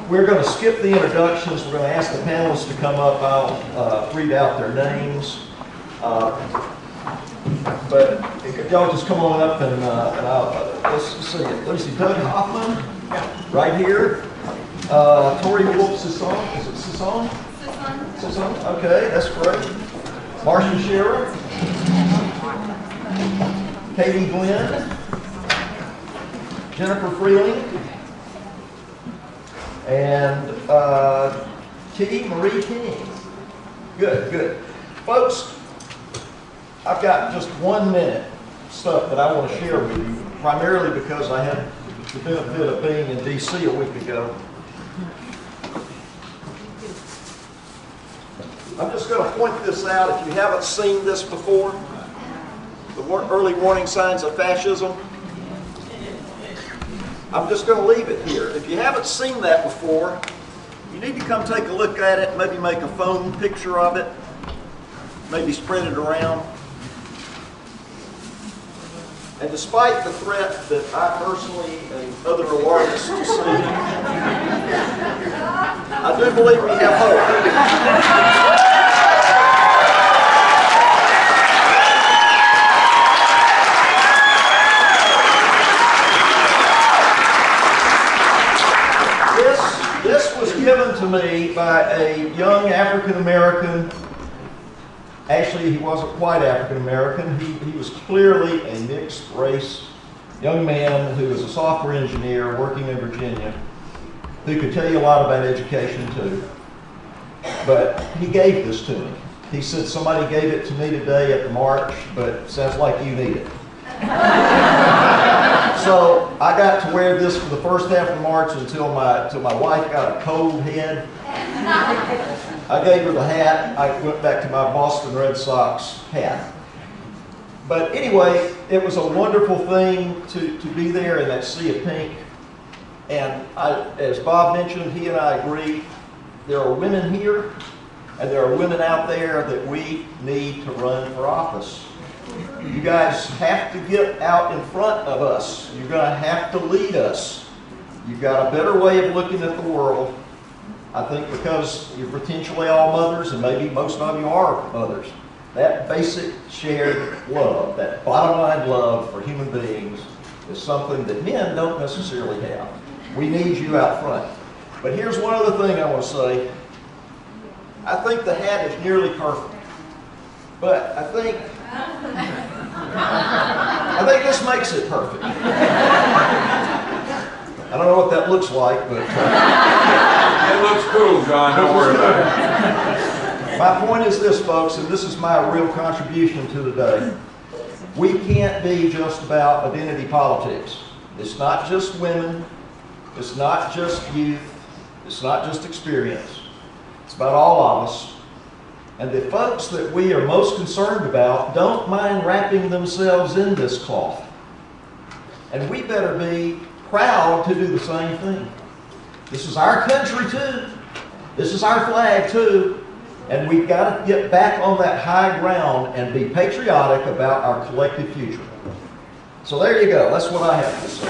We're going to skip the introductions. We're going to ask the panelists to come up. I'll read out their names. But if y'all just come on up and let's see. Let's see. Doug Hoffman, right here. Tori Wolf Sisson. Is it Sisson? Sisson. Okay, that's great. Marcia Shearer. Katie Glenn. Jennifer Freeling. And T. Marie King. Good, good. Folks, I've got just 1 minute stuff that I want to share with you, primarily because I had the benefit of being in D.C. a week ago. I'm just going to point this out. If you haven't seen this before, the early warning signs of fascism, I'm just going to leave it here. If you haven't seen that before, you need to come take a look at it, maybe make a phone picture of it, maybe spread it around. And despite the threat that I personally and other alarmists see, I do believe we have hope. This was given to me by a young African-American. Actually, he wasn't quite African-American. He was clearly a mixed race young man who was a software engineer working in Virginia, who could tell you a lot about education too. But he gave this to me. He said, somebody gave it to me today at the march, but it sounds like you need it. So I got to wear this for the first half of the march until my wife got a cold head. I gave her the hat. I went back to my Boston Red Sox hat. But anyway, it was a wonderful thing to be there in that sea of pink. And as Bob mentioned, he and I agree, there are women here and there are women out there that we need to run for office. You guys have to get out in front of us. You're going to have to lead us. You've got a better way of looking at the world. I think because you're potentially all mothers, and maybe most of you are mothers, that basic shared love, that bottom line love for human beings is something that men don't necessarily have. We need you out front. But here's one other thing I want to say. I think the hat is nearly perfect. But I think this makes it perfect. I don't know what that looks like, but... It looks cool, John. Don't worry about it. My point is this, folks, and this is my real contribution to the day. We can't be just about identity politics. It's not just women. It's not just youth. It's not just experience. It's about all of us. And the folks that we are most concerned about don't mind wrapping themselves in this cloth. And we better be proud to do the same thing. This is our country too. This is our flag too. And we've got to get back on that high ground and be patriotic about our collective future. So there you go. That's what I have to say.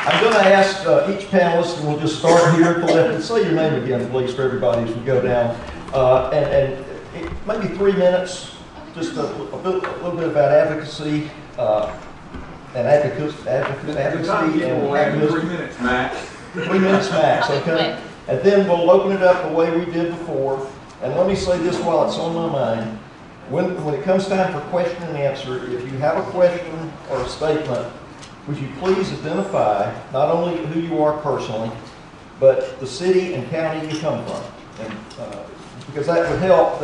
I'm going to ask each panelist, and we'll just start here at the left, and say your name again, please, for everybody as we go down. And maybe 3 minutes, just a little bit about advocacy, and advocacy and activism. 3 minutes max. 3 minutes max, okay? And then we'll open it up the way we did before. And let me say this while it's on my mind. When it comes time for question and answer, if you have a question or a statement, would you please identify not only who you are personally, but the city and county you come from? And, because that would help.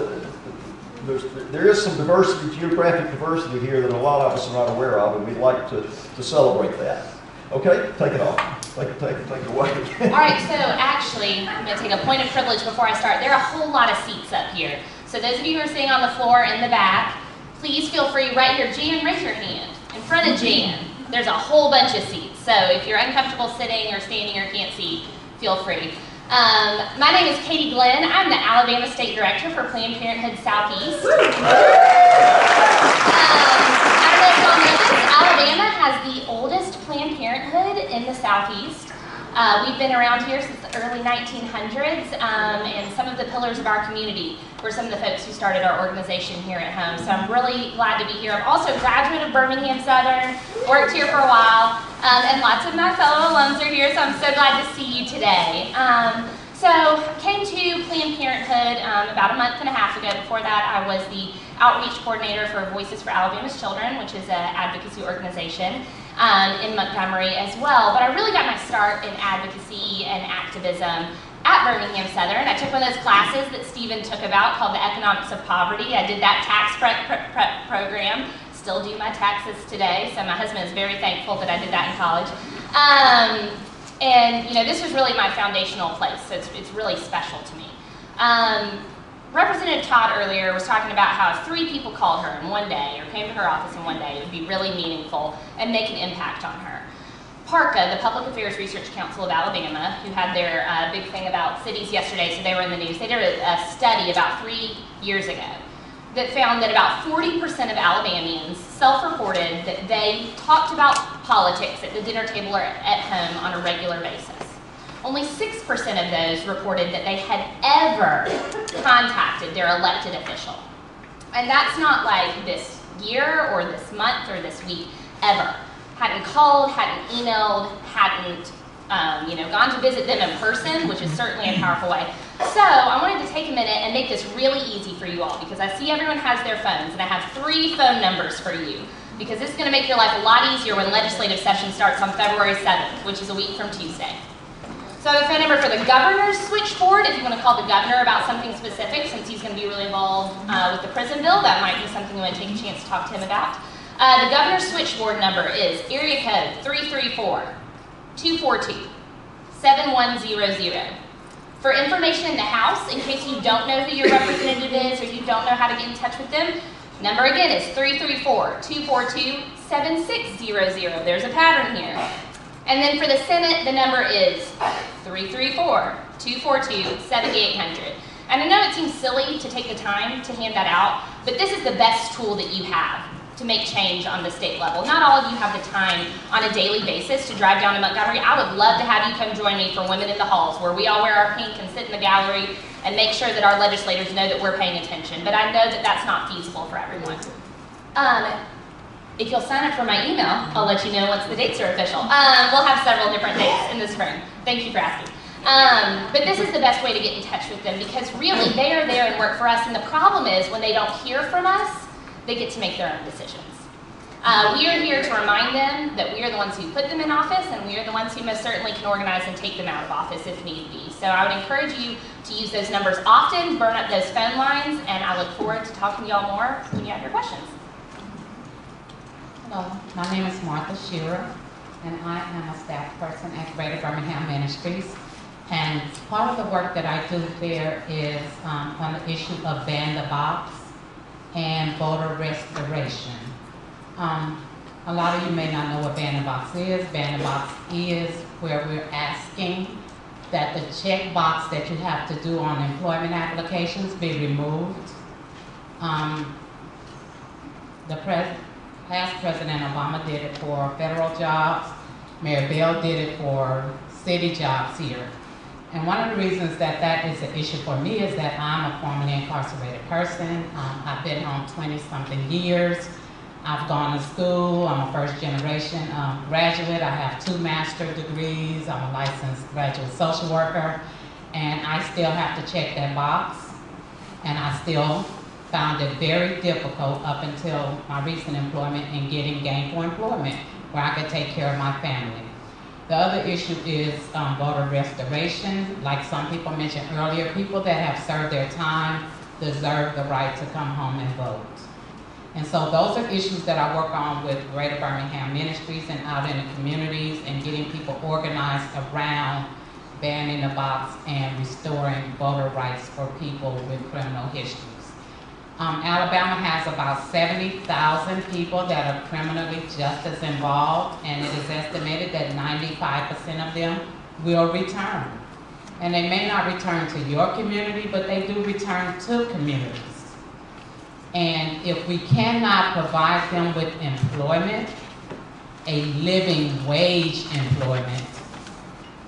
There is some diversity, geographic diversity here that a lot of us are not aware of, and we'd like to celebrate that. Okay, take it off. Take it away. All right, so actually, I'm going to take a point of privilege before I start. There are a whole lot of seats up here. So those of you who are sitting on the floor in the back, please feel free right here. Jan, raise your hand. In front of Jan, there's a whole bunch of seats. So if you're uncomfortable sitting or standing or can't see, feel free. My name is Katie Glenn. I'm the Alabama State Director for Planned Parenthood Southeast. Matter y'all know this, Alabama has the oldest Planned Parenthood in the Southeast. We've been around here since the early 1900s, and some of the pillars of our community were some of the folks who started our organization here at home. So I'm really glad to be here. I'm also a graduate of Birmingham Southern, worked here for a while, and lots of my fellow alums are here, so I'm so glad to see you today. So came to Planned Parenthood about a month and a half ago. Before that, I was the outreach coordinator for Voices for Alabama's Children, which is an advocacy organization in Montgomery as well. But I really got my start in advocacy and activism at Birmingham Southern. I took one of those classes that Stephen took about called the Economics of Poverty. I did that tax prep program. Still do my taxes today, so my husband is very thankful that I did that in college. And you know, this was really my foundational place, so it's really special to me. Representative Todd earlier was talking about how if 3 people called her in one day, or came to her office in one day, it would be really meaningful and make an impact on her. PARCA, the Public Affairs Research Council of Alabama, who had their big thing about cities yesterday, so they were in the news, they did a study about 3 years ago that found that about 40% of Alabamians self-reported that they talked about politics at the dinner table or at home on a regular basis. Only 6% of those reported that they had ever contacted their elected official. And that's not like this year or this month or this week, ever. Hadn't called, hadn't emailed, hadn't gone to visit them in person, which is certainly a powerful way. So I wanted to take a minute and make this really easy for you all, because I see everyone has their phones, and I have 3 phone numbers for you, because this is going to make your life a lot easier when legislative session starts on February 7th, which is a week from Tuesday. So I have a phone number for the governor's switchboard, if you want to call the governor about something specific, since he's going to be really involved with the prison bill. That might be something you want to take a chance to talk to him about. The governor's switchboard number is area code 334-242-7100. For information in the House, in case you don't know who your representative is or you don't know how to get in touch with them, number again is 334-242-7600. There's a pattern here. And then for the Senate, the number is 334-242-7800. And I know it seems silly to take the time to hand that out, but this is the best tool that you have to make change on the state level. Not all of you have the time on a daily basis to drive down to Montgomery. I would love to have you come join me for Women in the Halls, where we all wear our pink and sit in the gallery and make sure that our legislators know that we're paying attention. But I know that that's not feasible for everyone. If you'll sign up for my email, I'll let you know once the dates are official. We'll have several different dates in the spring. Thank you for asking. But this is the best way to get in touch with them, because really they are there and work for us, and the problem is when they don't hear from us, they get to make their own decisions. We are here to remind them that we are the ones who put them in office, and we are the ones who most certainly can organize and take them out of office if need be. So I would encourage you to use those numbers often, burn up those phone lines, and I look forward to talking to y'all more when you have your questions. Hello, my name is Martha Shearer, and I am a staff person at Greater Birmingham Ministries. And part of the work that I do there is on the issue of ban the box and voter restoration. A lot of you may not know what ban the box is. Ban the box is where we're asking that the check box that you have to do on employment applications be removed. Past President Obama did it for federal jobs. Mayor Bell did it for city jobs here. And one of the reasons that that is an issue for me is that I'm a formerly incarcerated person. I've been home 20-something years. I've gone to school. I'm a first-generation graduate. I have 2 master's degrees. I'm a licensed graduate social worker. And I still have to check that box. And I still found it very difficult up until my recent employment in getting gainful employment where I could take care of my family. The other issue is voter restoration. Like some people mentioned earlier, people that have served their time deserve the right to come home and vote. And so those are issues that I work on with Greater Birmingham Ministries and out in the communities and getting people organized around banning the box and restoring voter rights for people with criminal histories. Alabama has about 70,000 people that are criminally justice involved, and it is estimated that 95% of them will return. And they may not return to your community, but they do return to communities. And if we cannot provide them with employment, a living wage employment,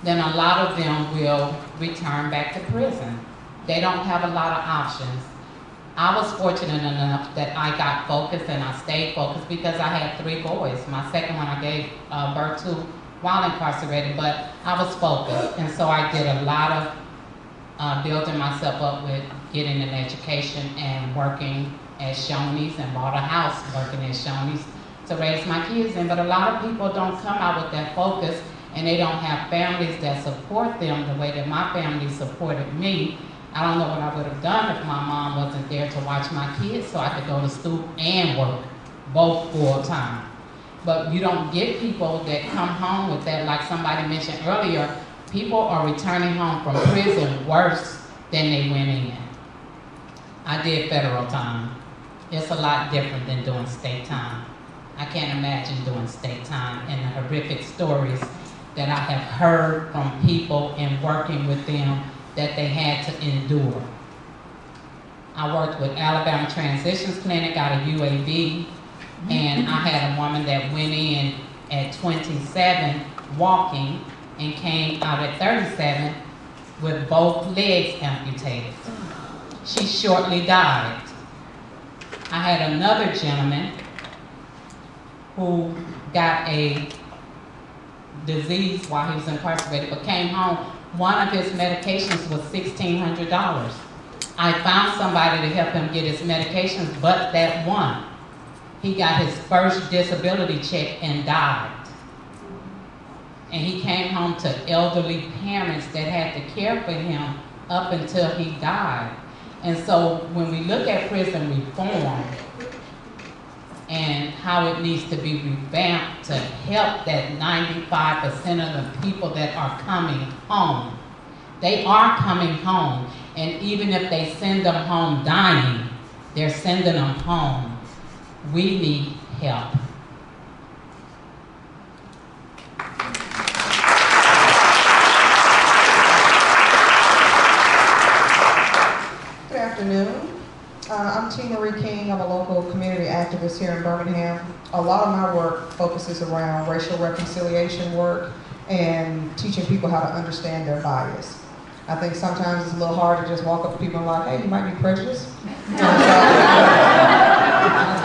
then a lot of them will return back to prison. They don't have a lot of options. I was fortunate enough that I got focused and I stayed focused because I had 3 boys. My second one I gave birth to while incarcerated, but I was focused. And so I did a lot of building myself up with getting an education and working at Shoney's, and bought a house working at Shoney's to raise my kids in. But a lot of people don't come out with that focus, and they don't have families that support them the way that my family supported me. I don't know what I would have done if my mom wasn't there to watch my kids so I could go to school and work, both full time. But you don't get people that come home with that, like somebody mentioned earlier. People are returning home from prison worse than they went in. I did federal time. It's a lot different than doing state time. I can't imagine doing state time and the horrific stories that I have heard from people and working with them that they had to endure. I worked with Alabama Transitions Clinic out of UAB, and I had a woman that went in at 27 walking and came out at 37 with both legs amputated. She shortly died. I had another gentleman who got a disease while he was incarcerated, but came home. One of his medications was $1,600. I found somebody to help him get his medications, but that one. He got his first disability check and died. And he came home to elderly parents that had to care for him up until he died. And so when we look at prison reform and how it needs to be revamped to help that 95% of the people that are coming home, they are coming home. And even if they send them home dying, they're sending them home. We need help. Good afternoon. I'm T. Marie King. I'm a local community activist here in Birmingham. A lot of my work focuses around racial reconciliation work and teaching people how to understand their bias. I think sometimes it's a little hard to just walk up to people and like, hey, you might be prejudiced. I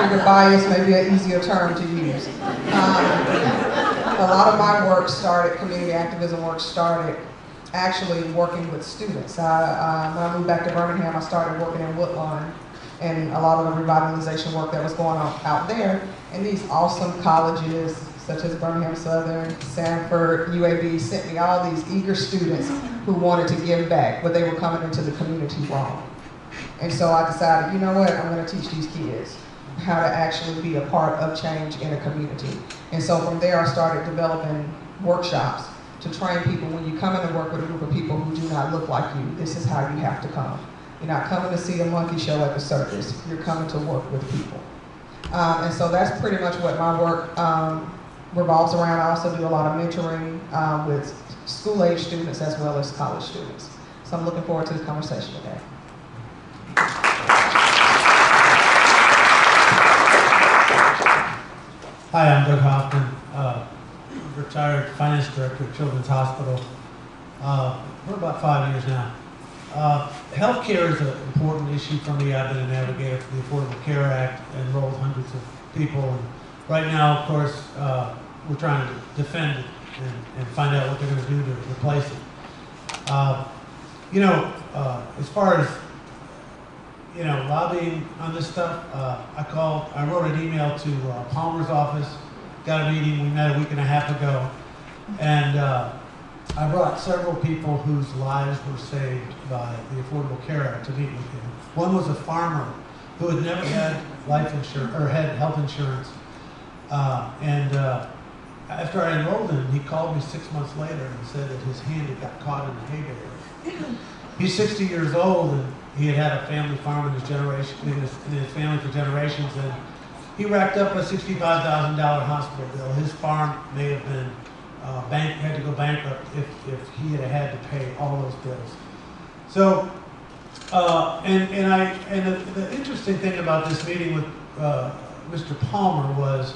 figure bias may be an easier term to use. A lot of my work started, community activism work started actually working with students. When I moved back to Birmingham, I started working in Woodlawn and a lot of the revitalization work that was going on out there. And these awesome colleges, such as Birmingham Southern, Sanford, UAB, sent me all these eager students who wanted to give back, but they were coming into the community wrong. And so I decided, you know what, I'm gonna teach these kids how to actually be a part of change in a community. And so from there, I started developing workshops to train people. When you come in and work with a group of people who do not look like you, this is how you have to come. You're not coming to see a monkey show at the circus. You're coming to work with people. And so that's pretty much what my work revolves around. I also do a lot of mentoring with school-age students as well as college students. So I'm looking forward to the conversation today. Hi, I'm Doug Hoffman, retired finance director at Children's Hospital for about 5 years now. Healthcare is an important issue for me. I've been a navigator for the Affordable Care Act, enrolled hundreds of people. And right now, of course, we're trying to defend it and find out what they're going to do to replace it. As far as lobbying on this stuff, I wrote an email to Palmer's office, got a meeting, we met a week and a half ago, and I brought several people whose lives were saved by the Affordable Care Act to meet with him. One was a farmer who had never had life insurance, or had health insurance, after I enrolled him, he called me 6 months later and said that his hand had got caught in the hay bale. He's 60 years old, and he had had a family farm in his family for generations, and he racked up a $65,000 hospital bill. His farm may have been had to go bankrupt if he had to pay all those bills. So The interesting thing about this meeting with Mr. Palmer was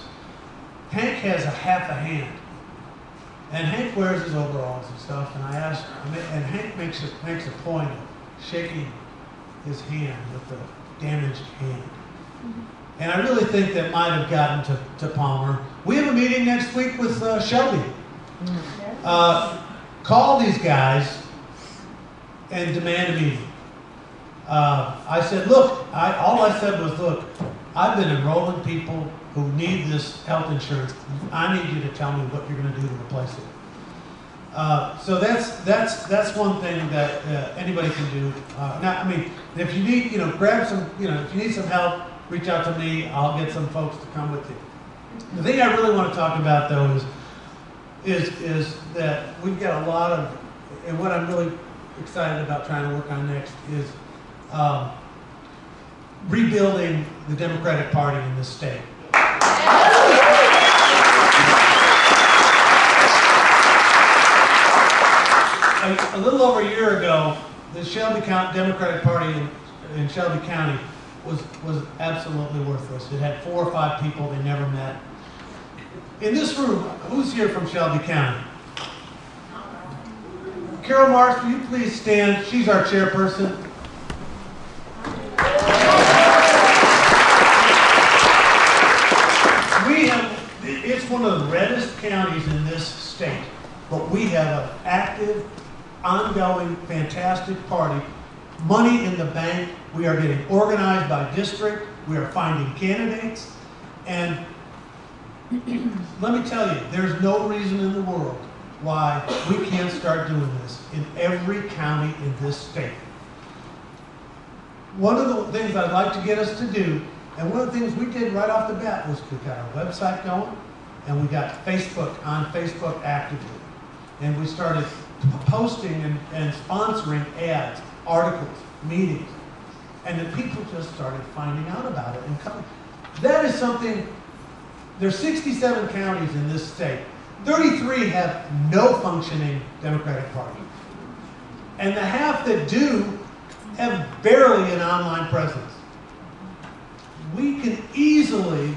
Hank has a half a hand. And Hank wears his overalls and stuff, and I asked, and Hank makes a point of shaking his hand with the damaged hand. And I really think that might have gotten to Palmer. We have a meeting next week with Shelby. Call these guys and demand a meeting. I said, look, all I said was, look, I've been enrolling people who need this health insurance. I need you to tell me what you're going to do to replace it. So that's one thing that anybody can do. Now, I mean, if you need, grab some, if you need some help, reach out to me. I'll get some folks to come with you. The thing I really want to talk about, though, is that we've got a lot of, and what I'm really excited about trying to work on next is rebuilding the Democratic Party in this state. A little over a year ago, the Shelby County Democratic Party in Shelby County was absolutely worthless. It had 4 or 5 people. They never met. In this room, who's here from Shelby County? Carol Marsh, will you please stand? She's our chairperson. It's one of the reddest counties in this state, but we have an active, ongoing, fantastic party. Money in the bank. We are getting organized by district. We are finding candidates. And let me tell you, there's no reason in the world why we can't start doing this in every county in this state. One of the things I'd like to get us to do, and one of the things we did right off the bat, was we got our website going, and we got Facebook on Facebook actively. And we started posting and sponsoring ads, articles, meetings. And then people just started finding out about it and coming. That is something, there's 67 counties in this state. 33 have no functioning Democratic Party. And the half that do have barely an online presence. We can easily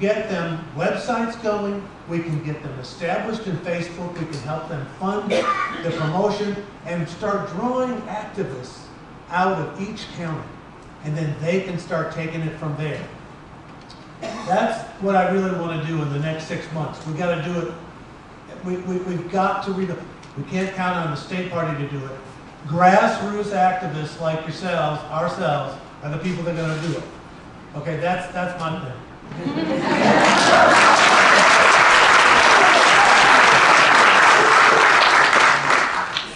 get them websites going. We can get them established in Facebook. We can help them fund the promotion and start drawing activists out of each county. And then they can start taking it from there. That's what I really want to do in the next 6 months. We've got to do it. We've got to read it. We can't count on the state party to do it. Grassroots activists like yourselves, ourselves, are the people that are going to do it. Okay, that's my thing.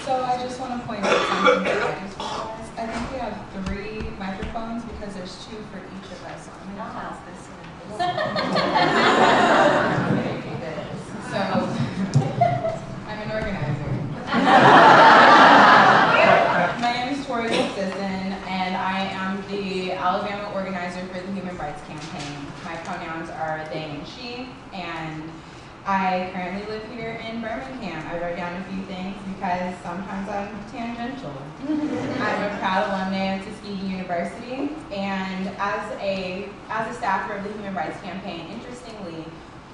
So I just want to point out something that I just realized. I think we have 3 microphones because there's 2 for each of us. I'm going to toss this one. So I'm an organizer. My name is Tori Wilson, and I am the Alabama organizer for the Human Rights Campaign. My pronouns are they and she, and I currently live here in Birmingham. I wrote down a few things because sometimes I'm tangential. I'm a proud alumna of Tuskegee University, and as a staffer of the Human Rights Campaign, interestingly,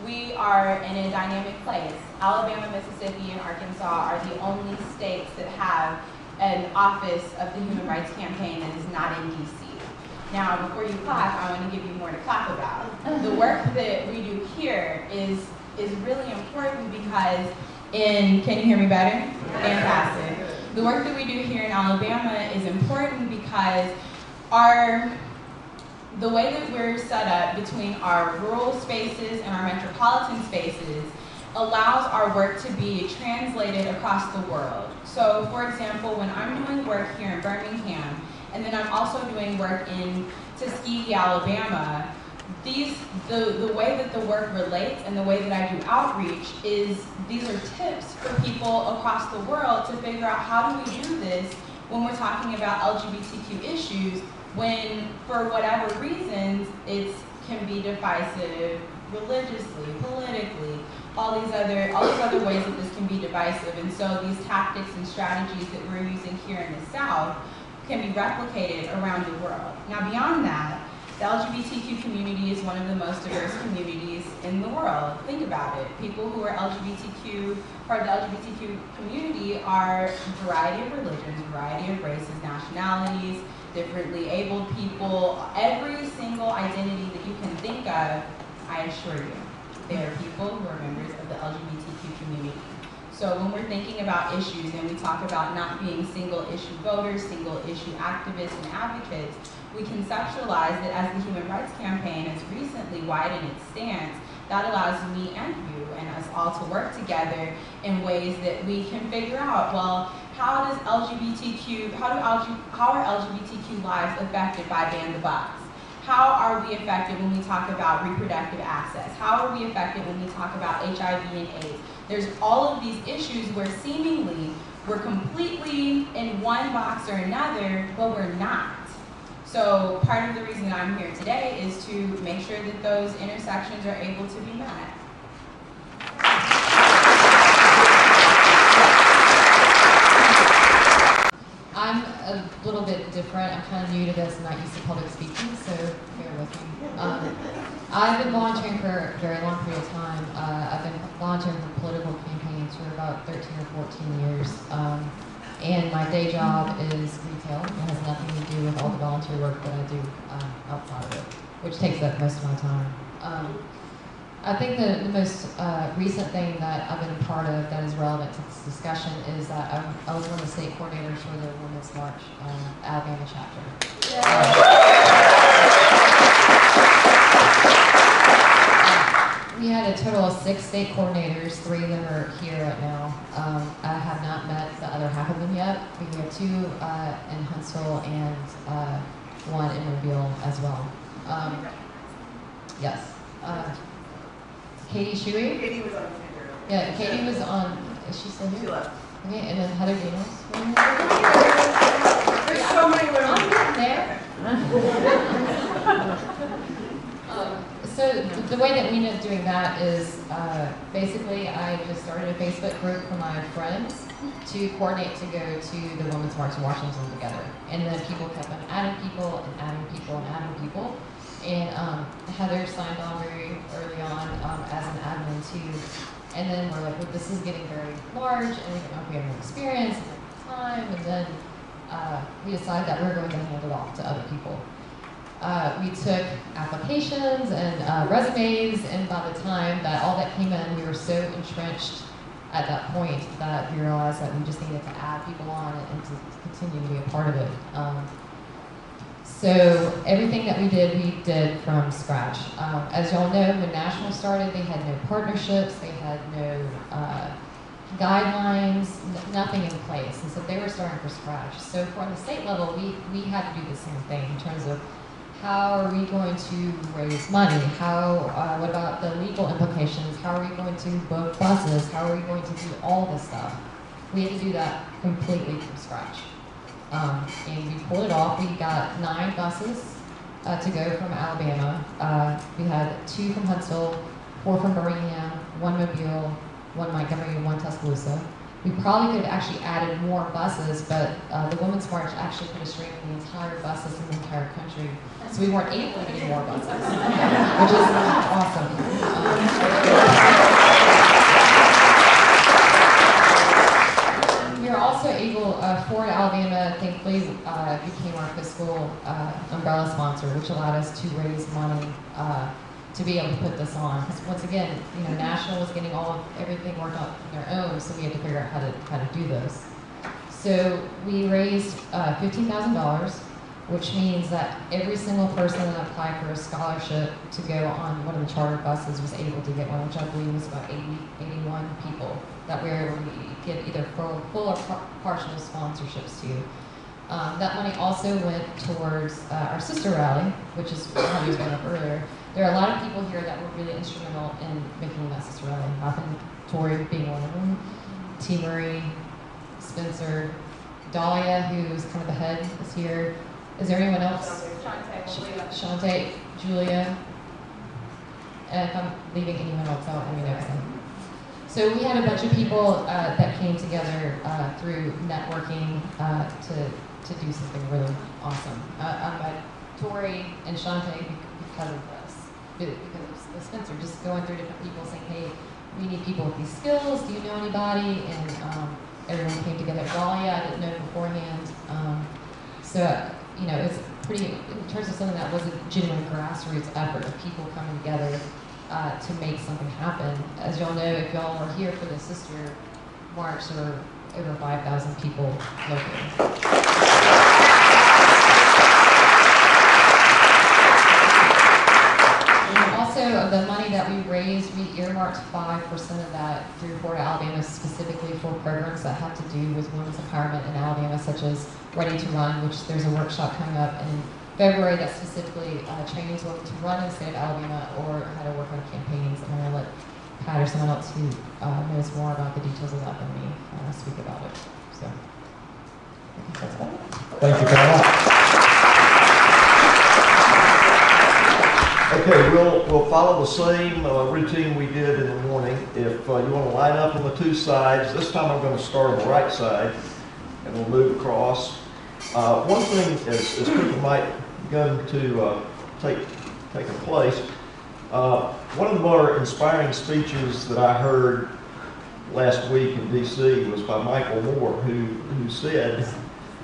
we are in a dynamic place. Alabama, Mississippi, and Arkansas are the only states that have an office of the Human Rights Campaign that is not in DC. Now, before you clap, I want to give you more to clap about. The work that we do here is really important because can you hear me better? Fantastic. The work that we do here in Alabama is important because the way that we're set up between our rural spaces and our metropolitan spaces allows our work to be translated across the world. So, for example, when I'm doing work here in Birmingham, and then I'm also doing work in Tuskegee, Alabama, the way that the work relates and the way that I do outreach is these are tips for people across the world to figure out how do we do this when we're talking about LGBTQ issues, when for whatever reasons it can be divisive religiously, politically, all these other ways that this can be divisive. And so these tactics and strategies that we're using here in the South can be replicated around the world. Now beyond that, the LGBTQ community is one of the most diverse communities in the world. Think about it. People who are LGBTQ, part of the LGBTQ community are a variety of religions, a variety of races, nationalities, differently abled people, every single identity that you can think of, I assure you, they are people who are members of the LGBTQ community. So when we're thinking about issues and we talk about not being single issue voters, single issue activists and advocates, we conceptualize that as the Human Rights Campaign has recently widened its stance, that allows me and you and us all to work together in ways that we can figure out, well, how are LGBTQ lives affected by Ban the Box? How are we affected when we talk about reproductive access? How are we affected when we talk about HIV and AIDS? There's all of these issues where seemingly we're completely in one box or another, but we're not. So part of the reason I'm here today is to make sure that those intersections are able to be met. I'm a little bit different. I'm kind of new to this. I'm not used to public speaking, so bear with me. I've been volunteering for a very long period of time. I've been volunteering for political campaigns for about 13 or 14 years. And my day job is retail. It has nothing to do with all the volunteer work that I do outside of it, which takes up most of my time. I think the most recent thing that I've been a part of that is relevant to this discussion is that I was one of the state coordinators for the Women's March Alabama chapter. We had a total of 6 state coordinators. 3 of them are here right now. I have not met the other half of them yet. We have 2 in Huntsville and 1 in Mobile as well. Yes. Katie.shuey? Katie was on the Yeah, Katie was on, is she still here? She left. Okay, and then Heather Daniels. There's so many women. I'm there. So the way that we ended up doing that is basically I just started a Facebook group for my friends to coordinate to go to the Women's March in Washington together. And then people kept on adding people and adding people and adding people. And Heather signed on very early on as an admin too. And then we're like, well, this is getting very large and we have no experience and no time. And then we decided that we were going to hand it off to other people. We took applications and resumes, and by the time that all that came in, we were so entrenched at that point that we realized that we just needed to add people on and to continue to be a part of it. So everything that we did from scratch. As y'all know, when National started, they had no partnerships, they had no guidelines, nothing in place, and so they were starting from scratch. So from the state level, we had to do the same thing in terms of how are we going to raise money? What about the legal implications? How are we going to book buses? How are we going to do all this stuff? We had to do that completely from scratch. And we pulled it off. We got 9 buses to go from Alabama. We had 2 from Huntsville, 4 from Birmingham, 1 Mobile, 1 Montgomery, and 1 Tuscaloosa. We probably could have actually added more buses, but the Women's March actually put a strain on the entire bus system in the entire country. So we weren't able to get any more buses, which is awesome. We were also able, Ford Alabama, thankfully, became our fiscal umbrella sponsor, which allowed us to raise money to be able to put this on. Because once again, National was getting everything worked out on their own, so we had to figure out how to do this. So we raised $15,000, which means that every single person that applied for a scholarship to go on one of the charter buses was able to get one, which I believe was about 81 people that we were able to get either full or partial sponsorships to. That money also went towards our sister rally, which is how we was going up earlier. There are a lot of people here that were really instrumental in making that sister rally happen. Tori being one of them, T. Marie, Spencer, Dahlia, who's kind of the head, is here. Is there anyone else? Shante, Julia. And if I'm leaving anyone else out, let me know. So we had a bunch of people that came together through networking to do something really awesome. I met Tori and Shante because of this, because of Spencer, just going through different people saying, hey, we need people with these skills, do you know anybody? And everyone came together. Dahlia, I didn't know beforehand. So, you know, it's pretty, in terms of something that was a genuine grassroots effort of people coming together to make something happen. As y'all know, if y'all were here for the Sister March, there were over 5,000 people locally. Also, of the money that we raised, we earmarked 5% of that through Florida, Alabama, specifically for programs that have to do with women's empowerment in Alabama, such as Ready to Run, which there's a workshop coming up in February that specifically trains women to run in the state of Alabama or how to work on campaigns. And I'm going to let Pat or someone else who knows more about the details of that than me speak about it. So, I think that's about it. Thank you, Carol. Okay, we'll follow the same routine we did in the morning. If you want to line up on the two sides, this time I'm going to start on the right side, and we'll move across. One thing, as people might begin to take a place, one of the more inspiring speeches that I heard last week in D.C. was by Michael Moore, who said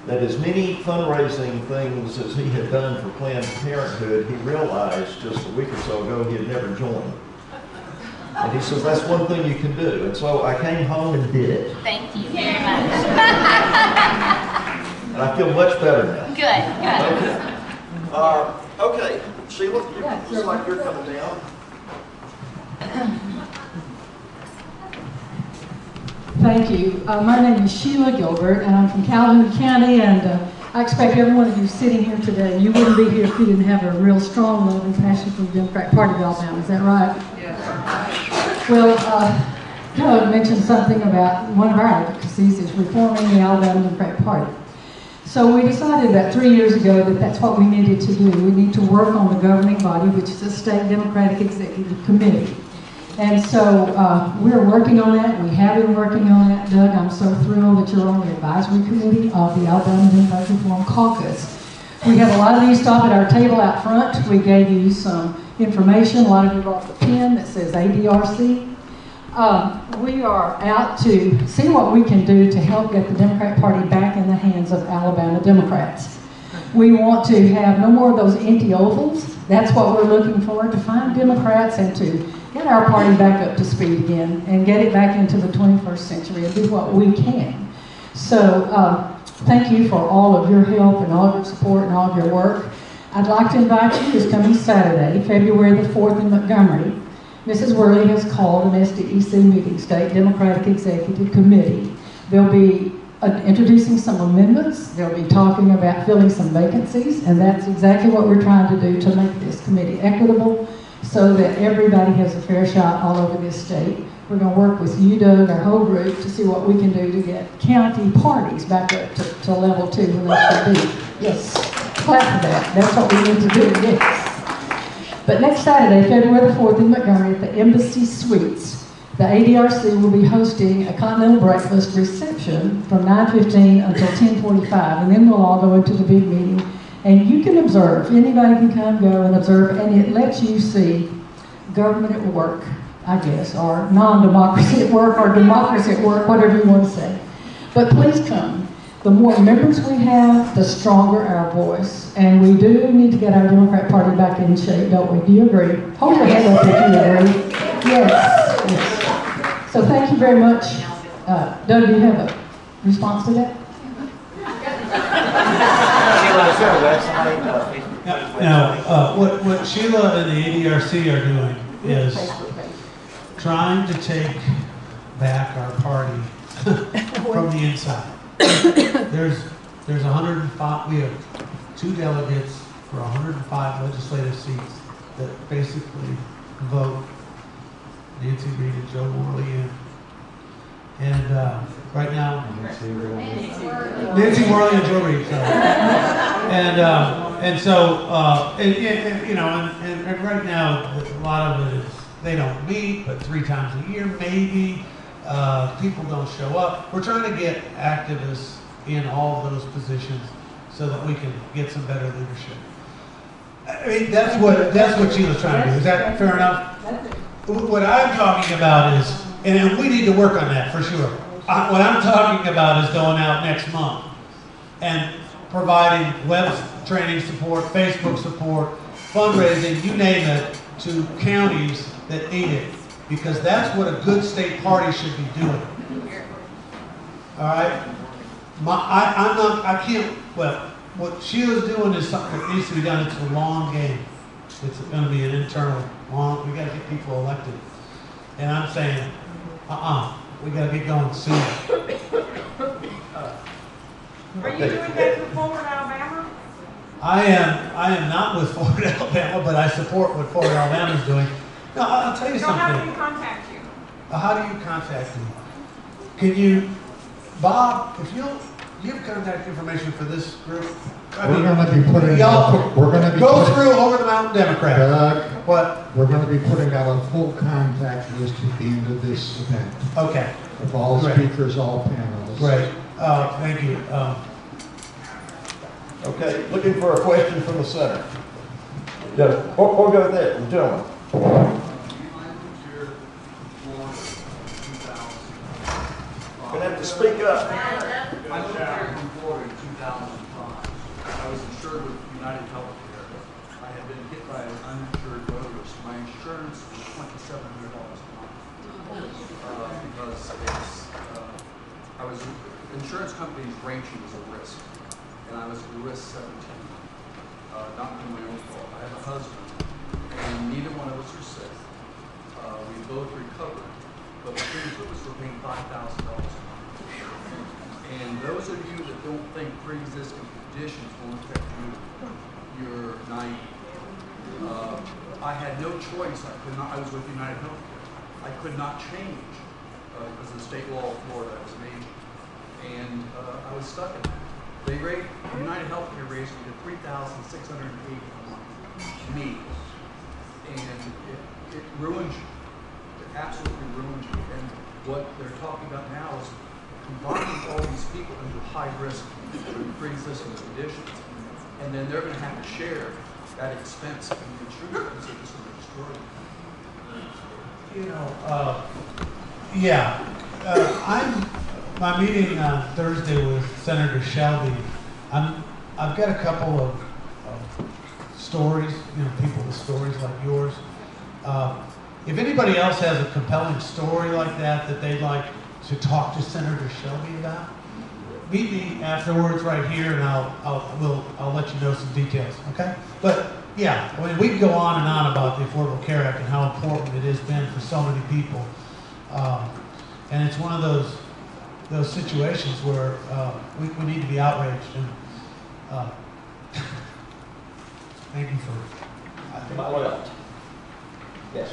that as many fundraising things as he had done for Planned Parenthood, he realized just a week or so ago he had never joined. And he says, that's one thing you can do. And so I came home and did it. Thank you very much. And I feel much better now. Good, good. Okay, Sheila, it looks like you're coming down. Thank you. My name is Sheila Gilbert, and I'm from Calhoun County, and I expect every one of you sitting here today, you wouldn't be here if you didn't have a real strong love and passion for the Democratic Party of Alabama. Is that right? Yes. Well, Todd mentioned something about one of our advocacies is reforming the Alabama Democratic Party. So we decided about 3 years ago that that's what we needed to do. We need to work on the governing body, which is the State Democratic Executive Committee. And so we're working on that. We have been working on that. Doug, I'm so thrilled that you're on the advisory committee of the Alabama Democratic Reform Caucus. We have a lot of you stop at our table out front. We gave you some information. A lot of you brought the pen that says ADRC. We are out to see what we can do to help get the Democratic Party back in the hands of Alabama Democrats. We want to have no more of those empty ovals. That's what we're looking for, to find Democrats and to get our party back up to speed again and get it back into the 21st century and do what we can. So thank you for all of your help and all of your support and all of your work. I'd like to invite you this coming Saturday, February the 4th in Montgomery. Mrs. Worley has called an SDEC meeting, State Democratic Executive Committee. They'll be introducing some amendments. They'll be talking about filling some vacancies, and that's exactly what we're trying to do to make this committee equitable so that everybody has a fair shot all over this state. We're going to work with you, Doug, our whole group, to see what we can do to get county parties back up to level 2 where they should be. Yes, clap for that. That's what we need to do, yes. But next Saturday, February the 4th in Montgomery at the Embassy Suites, the ADRC will be hosting a continental breakfast reception from 9:15 until 10:45, and then we'll all go into the big meeting. And you can observe, anybody can come, go and observe, and it lets you see government at work, I guess, or non-democracy at work, or democracy at work, whatever you want to say. But please come. The more members we have, the stronger our voice. And we do need to get our Democratic Party back in shape, don't we? Do you agree? Hold your hand up if you agree. Yes. Yes. So thank you very much. Doug, do you have a response to that? Now, what Sheila and the ADRC are doing is trying to take back our party from the inside. There's 105. We have 2 delegates for 105 legislative seats that basically vote Nancy Reed and Joe Morley in. And right now, Nancy Morley and Joe Reed. Sorry. And so you know, and right now a lot of it is they don't meet, but 3 times a year maybe. People don't show up. We're trying to get activists in all of those positions so that we can get some better leadership. I mean, that's what Sheila's trying to do. Is that fair enough? What I'm talking about is, and we need to work on that for sure. What I'm talking about is going out next month and providing web training support, Facebook support, fundraising, you name it, to counties that need it. Because that's what a good state party should be doing. All right? What Sheila's doing is something that needs to be done. It's a long game. It's going to be an internal long, we got to get people elected. And I'm saying, we got to get going soon. Are you doing that with Forward Alabama? I am not with Forward Alabama, but I support what Forward Alabama is doing. No, I'll tell you something. How do we contact you? How do you contact me? Can you, Bob, if you'll give contact information for this group? We're going to be putting through Over the Mountain Democrat. What? We're going to be putting out a full contact list at the end of this event. Okay. Of all speakers, all panelists. Great. Thank you. Okay, looking for a question from the center. Yeah, we'll go with that, gentlemen. Gonna have to speak up. I moved here from Florida in 2005. I was insured with United Healthcare. I had been hit by an uninsured motorist. My insurance was $2,700 a month because insurance companies ranking was a risk, and I was at risk 17. Not from my own fault. I have a husband, and neither one of us are sick. We both recovered, but between the two of us were paying $5,000 a month. And those of you that don't think pre-existing conditions won't affect you, you're naive. I had no choice. I was with United Healthcare. I could not change because of the state law of Florida. I was an agent, and I was stuck in that. United Healthcare raised me to $3,680 a month. Me. And it ruins you. It absolutely ruins you. And what they're talking about now is combining all these people into high-risk pre-existing conditions. And then they're going to have to share that expense and the insurance companies are just going to destroy them. My meeting on Thursday with Senator Shelby. I've got a couple of stories, people with stories like yours. If anybody else has a compelling story like that they'd like to talk to Senator Shelby about, meet me afterwards right here, and I'll let you know some details. Okay? But yeah, we can go on and on about the Affordable Care Act and how important it has been for so many people, and it's one of those situations where we need to be outraged. And thank you for. My left. Yes.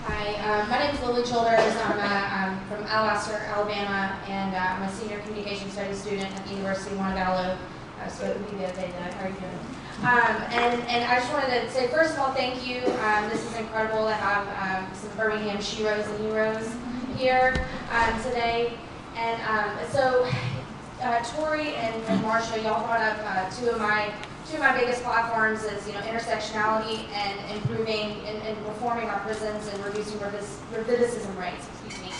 Hi, my name is Lily Childers. I'm from Alaska, Alabama, and I'm a senior communication studies student at the University of Montevallo. So it would be the other day that how are you doing? And I just wanted to say, first of all, thank you. This is incredible to have some Birmingham sheroes and heroes here today. And so Tori and Marsha, y'all brought up two of my biggest platforms is intersectionality and improving and reforming our prisons and reducing recidivism rates. Excuse me.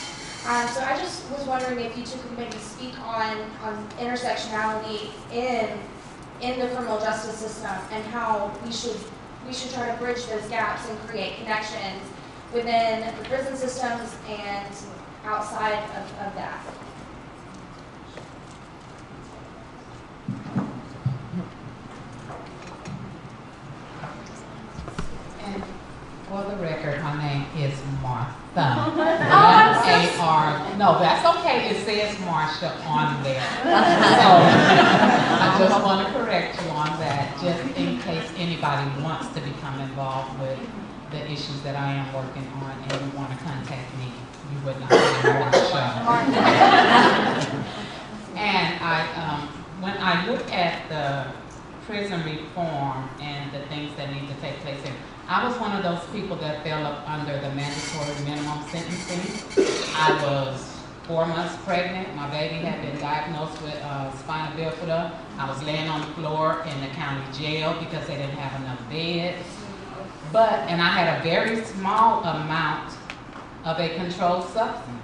So I just was wondering if you two could maybe speak on intersectionality in the criminal justice system and how we should try to bridge those gaps and create connections within the prison systems and outside of that. And for the record, my name is Martha. M-A-R. No, that's okay. It says Marsha on there. So I just want to correct you on that, just in case anybody wants to become involved with the issues that I am working on and you want to contact me, you would not be Marsha. And when I look at the prison reform and the things that need to take place, and I was one of those people that fell up under the mandatory minimum sentencing. I was 4 months pregnant. My baby had been diagnosed with spina bifida. I was laying on the floor in the county jail because they didn't have enough beds. And I had a very small amount of a controlled substance.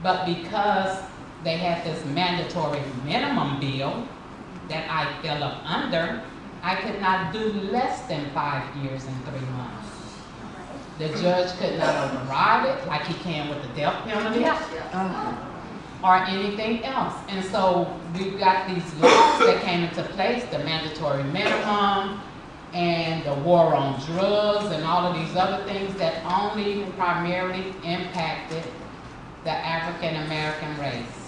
But because they had this mandatory minimum bill that I fell up under, I could not do less than 5 years and 3 months. The judge could not override it like he can with the death penalty or anything else. And so we've got these laws that came into place, the mandatory minimum and the war on drugs and all of these other things that only primarily impacted the African American race.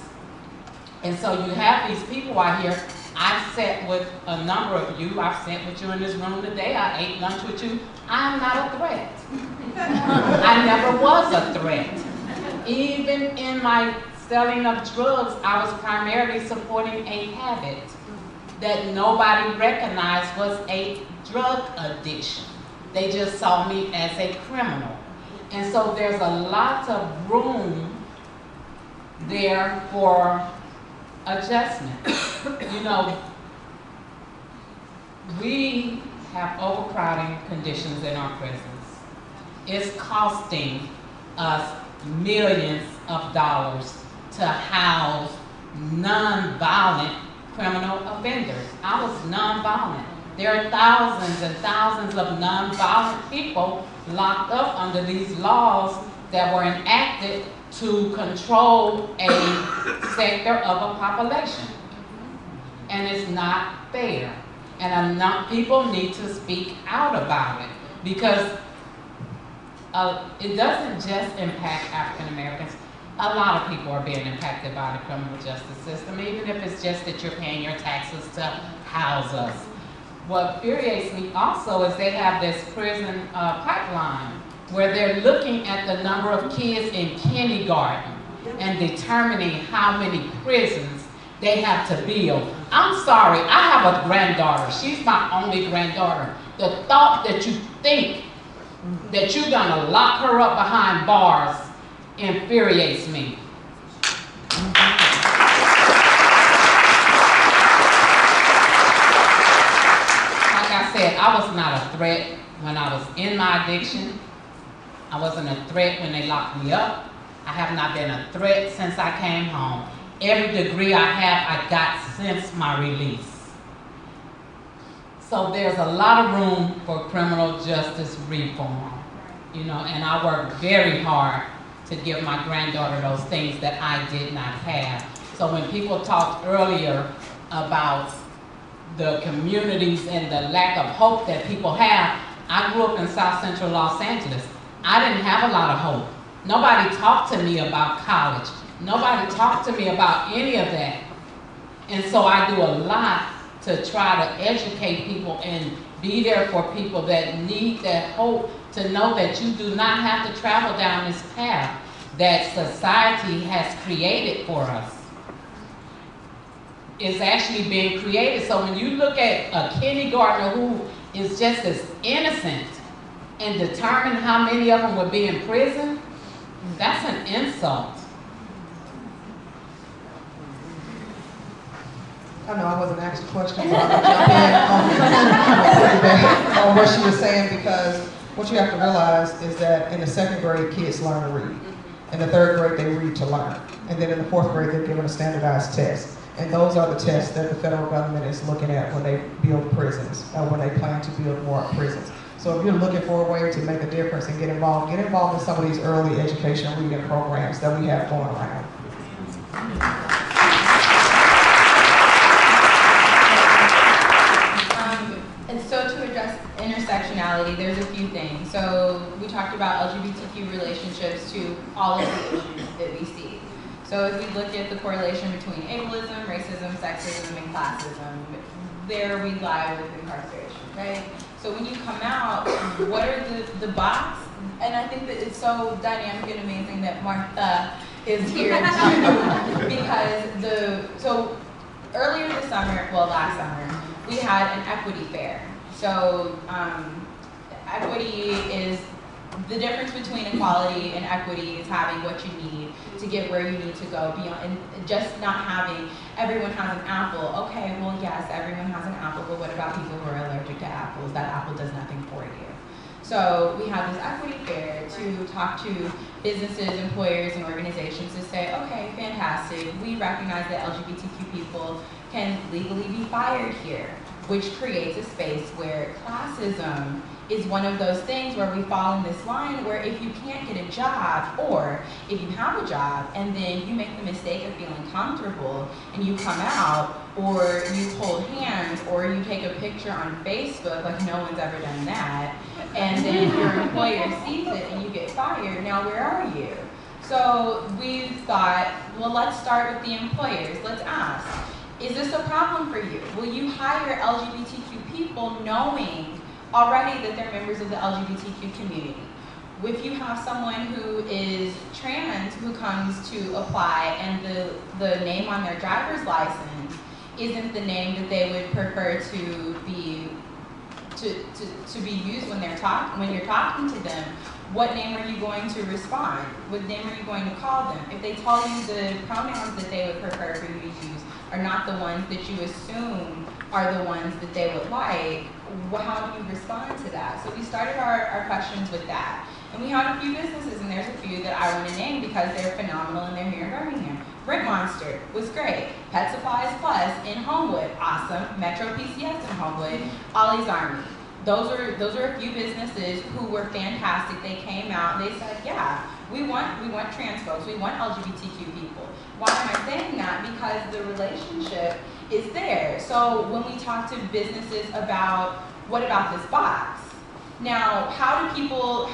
And so you have these people out here. I sat with a number of you. I've sat with you in this room today. I ate lunch with you. I'm not a threat. I never was a threat. Even in my selling of drugs, I was primarily supporting a habit that nobody recognized was a drug addiction. They just saw me as a criminal. And so there's a lot of room there for adjustment. You know, we have overcrowding conditions in our prisons. It's costing us millions of dollars to house non-violent criminal offenders. I was non-violent. There are thousands and thousands of non-violent people locked up under these laws that were enacted to control a sector of a population. And it's not fair. And people need to speak out about it, because it doesn't just impact African Americans. A lot of people are being impacted by the criminal justice system, even if it's just that you're paying your taxes to house us. What infuriates me also is they have this prison pipeline where they're looking at the number of kids in kindergarten and determining how many prisons they have to build. I'm sorry, I have a granddaughter. She's my only granddaughter. The thought that you think that you're gonna lock her up behind bars infuriates me. Like I said, I was not a threat when I was in my addiction. I wasn't a threat when they locked me up. I have not been a threat since I came home. Every degree I have, I got since my release. So there's a lot of room for criminal justice reform, you know, and I worked very hard to give my granddaughter those things that I did not have. So when people talked earlier about the communities and the lack of hope that people have, I grew up in South Central Los Angeles. I didn't have a lot of hope. Nobody talked to me about college. Nobody talked to me about any of that. And so I do a lot to try to educate people and be there for people that need that hope, to know that you do not have to travel down this path that society has created for us. It's actually being created. So when you look at a kindergartner who is just as innocent and determine how many of them would be in prison, that's an insult. I know I wasn't asked a question, but I'm going to jump in on what she was saying, because what you have to realize is that in the 2nd grade, kids learn to read. In the 3rd grade, they read to learn. And then in the 4th grade, they're given a standardized test. And those are the tests that the federal government is looking at when they build prisons, or when they plan to build more prisons. So if you're looking for a way to make a difference and get involved in some of these early education reading programs that we have going around. And so to address intersectionality, there's a few things. So we talked about LGBTQ relationships to all of the issues that we see. So if we look at the correlation between ableism, racism, sexism, and classism, there we lie with incarceration, right? So when you come out, what are the box? And I think that it's so dynamic and amazing that Martha is here too, because so earlier this summer, well last summer, we had an equity fair. So equity is the difference between equality and equity is having what you need to get where you need to go beyond, and just not having everyone has an apple. Okay, well yes, everyone has an apple, but what about people who are allergic to apples? That apple does nothing for you. So we have this equity fair to talk to businesses, employers, and organizations to say, okay, fantastic, we recognize that LGBTQ people can legally be fired here, which creates a space where classism is one of those things where we fall in this line where if you can't get a job, or if you have a job and then you make the mistake of feeling comfortable and you come out, or you hold hands, or you take a picture on Facebook, like no one's ever done that, and then your employer sees it and you get fired, now where are you? So we thought, well, let's start with the employers. Let's ask, is this a problem for you? Will you hire LGBTQ people knowing already that they're members of the LGBTQ community? If you have someone who is trans who comes to apply and the name on their driver's license isn't the name that they would prefer to be used when you're talking to them, what name are you going to respond? What name are you going to call them? If they tell you the pronouns that they would prefer for you to use are not the ones that you assume are the ones that they would like, how do you respond to that? So we started our questions with that. And we had a few businesses, and there's a few that I want to name because they're phenomenal and they're here in Birmingham. Brick Monster was great. Pet Supplies Plus in Homewood, awesome. Metro PCS in Homewood, Ollie's Army. Those are a few businesses who were fantastic. They came out and they said, yeah, we want trans folks, we want LGBTQ people. Why am I saying that? Because the relationship is there. So when we talk to businesses about, what about this box? Now, how are people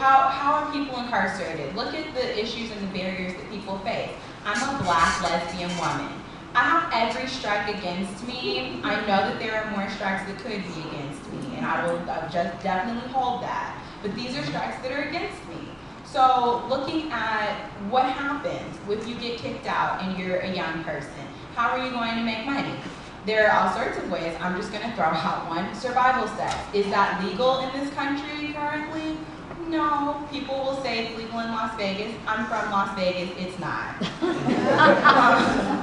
incarcerated? Look at the issues and the barriers that people face. I'm a Black lesbian woman. I have every strike against me. I know that there are more strikes that could be against me, and I will just definitely hold that. But these are strikes that are against me. So looking at what happens if you get kicked out and you're a young person, how are you going to make money? There are all sorts of ways. I'm just going to throw out one. Survival sex. Is that legal in this country currently? No. People will say it's legal in Las Vegas. I'm from Las Vegas. It's not.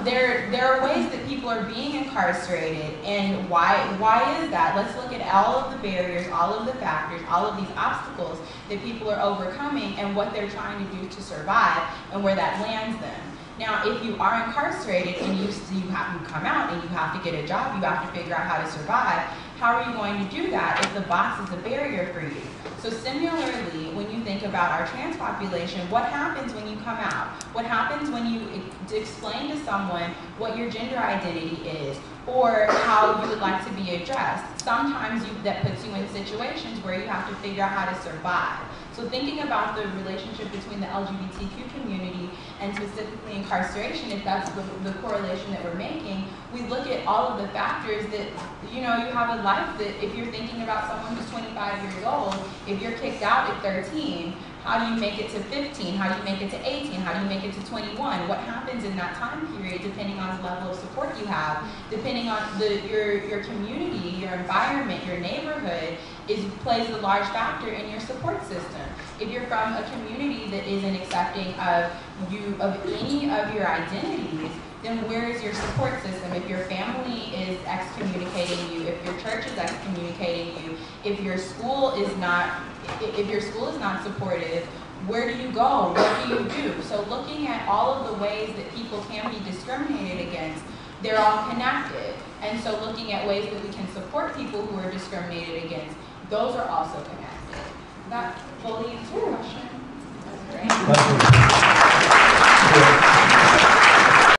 There are ways that people are being incarcerated, and why is that? Let's look at all of the barriers, all of the factors, all of these obstacles that people are overcoming and what they're trying to do to survive and where that lands them. Now, if you are incarcerated and you come out and you have to get a job, you have to figure out how to survive, how are you going to do that if the box is a barrier for you? So similarly, when you think about our trans population, what happens when you come out? What happens when you explain to someone what your gender identity is or how you would like to be addressed? Sometimes that puts you in situations where you have to figure out how to survive. So thinking about the relationship between the LGBTQ community and specifically incarceration, if that's the correlation that we're making, we look at all of the factors that, you have a life that if you're thinking about someone who's 25 years old, if you're kicked out at 13, how do you make it to 15? How do you make it to 18? How do you make it to 21? What happens in that time period depending on the level of support you have, depending on your community, your environment, your neighborhood plays a large factor in your support system. If you're from a community that isn't accepting of any of your identities, then where is your support system? If your family is excommunicating you, if your church is excommunicating you, if your school is not supportive, where do you go? What do you do? So looking at all of the ways that people can be discriminated against, they're all connected. And so looking at ways that we can support people who are discriminated against, those are also connected. That fully answers your question. That's great.